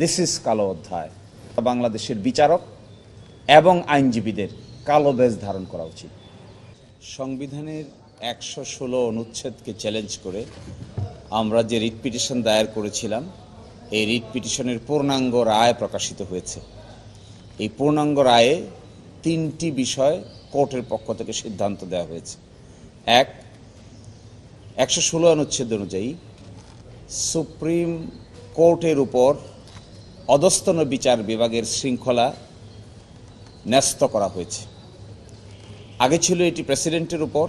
This is কালো অধ্যায়। বাংলাদেশের বিচারক এবং আইনজীবীদের কালো বেজ ধারণ করা উচিত। সংবিধানের 116 অনুচ্ছেদকে চ্যালেঞ্জ করে আমরা যে রিট পিটিশন দায়ের করেছিলাম, এই রিট পিটিশনের পূর্ণাঙ্গ রায় প্রকাশিত হয়েছে। এই পূর্ণাঙ্গ রায়ে 3টি বিষয় কোর্টের পক্ষ থেকে সিদ্ধান্ত দেওয়া হয়েছে। 116 অনুচ্ছেদ অনুযায়ী সুপ্রিম কোর্টের উপর অধস্তন বিচার বিভাগের শৃঙ্খলা ন্যস্ত করা হয়েছে। আগে ছিল এটি প্রেসিডেন্টের উপর,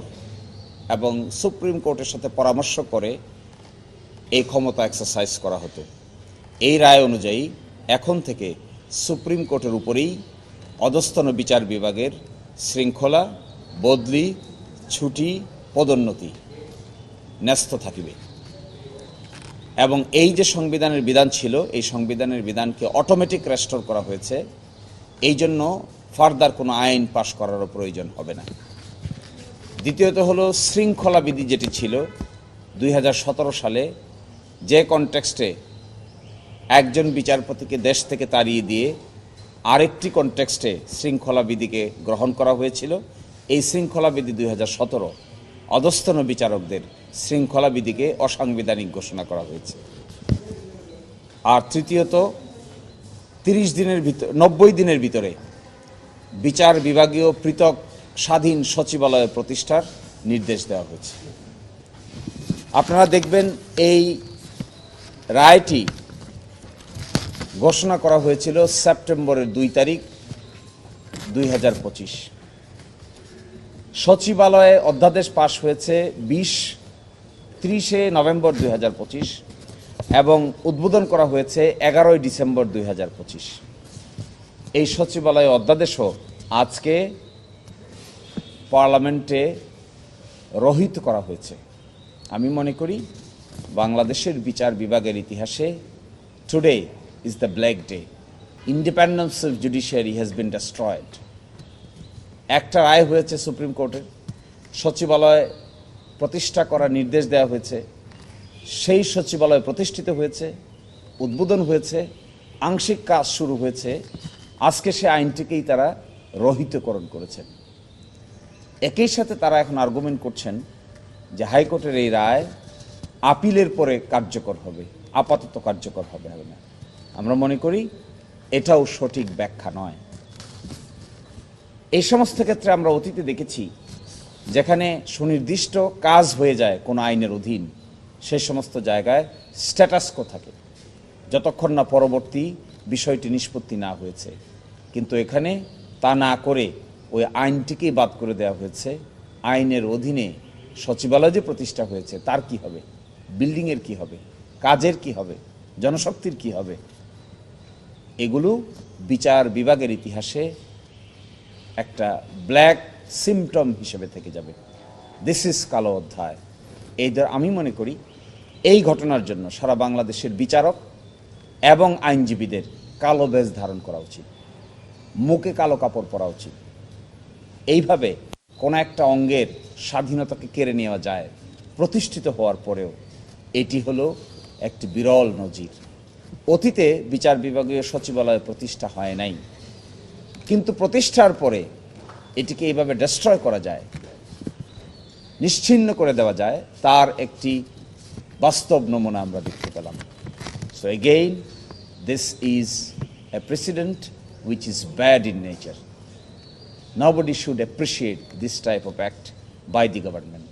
এবং সুপ্রিম কোর্টের সাথে পরামর্শ করে এই ক্ষমতা এক্সারসাইজ করা হতো। এই রায় অনুযায়ী এখন থেকে সুপ্রিম কোর্টের উপরেই অধস্তন বিচার বিভাগের শৃঙ্খলা, বদলি, ছুটি, পদোন্নতি ন্যস্ত থাকিবে। এবং এই যে সংবিধানের বিধান ছিল, এই সংবিধানের বিধানকে অটোমেটিক রেস্টোর করা হয়েছে। এই জন্য ফার্দার কোনো আইন পাশ করারও প্রয়োজন হবে না। দ্বিতীয়ত হলো শৃঙ্খলা বিধি, যেটি ছিল 2017 সালে, যে কনটেক্সটে একজন বিচারপতিকে দেশ থেকে তাড়িয়ে দিয়ে আরেকটি কনটেক্সটে শৃঙ্খলা বিধিকে গ্রহণ করা হয়েছিল। এই শৃঙ্খলা বিধি 2017 অধস্তন বিচারকদের শৃঙ্খলা বিধিকে অসাংবিধানিক ঘোষণা করা হয়েছে। আর তৃতীয়ত 90 দিনের ভিতরে বিচার বিভাগীয় পৃথক স্বাধীন সচিবালয় প্রতিষ্ঠার নির্দেশ দেওয়া হয়েছে। আপনারা দেখবেন এই রায়টি ঘোষণা করা হয়েছিল সেপ্টেম্বরের 2 তারিখ 2025। সচিবালয়ে অধ্যাদেশ পাশ হয়েছে 30 নভেম্বর 2025 এবং উদ্বোধন করা হয়েছে 11 ডিসেম্বর 2025। এই সচিবালয় অধ্যাদেশও আজকে পার্লামেন্টে রহিত করা হয়েছে। আমি মনে করি বাংলাদেশের বিচার বিভাগের ইতিহাসে today is the black day. Independence of judiciary has been destroyed. একটা রায় হয়েছে সুপ্রিম কোর্টের, সচিবালয় প্রতিষ্ঠা করার নির্দেশ দেওয়া হয়েছে। সেই সচিবালয় প্রতিষ্ঠিত হয়েছে, উদ্বোধন হয়েছে, আংশিক কাজ শুরু হয়েছে। আজকে সে আইনটিকেই তারা রহিতকরণ করেছেন। একই সাথে তারা এখন আর্গুমেন্ট করছেন যে হাইকোর্টের এই রায় আপিলের পরে কার্যকর হবে, আপাতত কার্যকর হবে না। আমরা মনে করি এটাও সঠিক ব্যাখ্যা নয়। এই সমস্ত ক্ষেত্রে আমরা অতীতে দেখেছি, যেখানে সুনির্দিষ্ট কাজ হয়ে যায় কোনো আইনের অধীন, সেই সমস্ত জায়গায় স্ট্যাটাস কো থাকে যতক্ষণ না পরবর্তী বিষয়টি নিষ্পত্তি না হয়েছে। কিন্তু এখানে তা না করে ওই আইনটিকেই বাদ করে দেওয়া হয়েছে। আইনের অধীনে সচিবালয় যে প্রতিষ্ঠা হয়েছে তার কি হবে, বিল্ডিংয়ের কি হবে, কাজের কি হবে, জনশক্তির কি হবে, এগুলো বিচার বিভাগের ইতিহাসে একটা ব্ল্যাক সিমটম হিসেবে থেকে যাবে। দিস ইজ কালো অধ্যায়। আমি মনে করি এই ঘটনার জন্য সারা বাংলাদেশের বিচারক এবং আইনজীবীদের কালো বেজ ধারণ করা উচিত, মুখে কালো কাপড় পরা উচিত। এইভাবে কোনো একটা অঙ্গের স্বাধীনতাকে কেড়ে নেওয়া যায় প্রতিষ্ঠিত হওয়ার পরেও। এটি হলো একটি বিরল নজির। অতীতে বিচার বিভাগীয় সচিবালয় প্রতিষ্ঠা হয় নাই, কিন্তু প্রতিষ্ঠার পরে এটিকে এইভাবে ডেস্ট্রয় করা যায়, নিশ্চিহ্ন করে দেওয়া যায়, তার একটি বাস্তব নমুনা আমরা দেখতে পেলাম। So again, this is a precedent which is bad in nature. Nobody should appreciate this type of act by the government.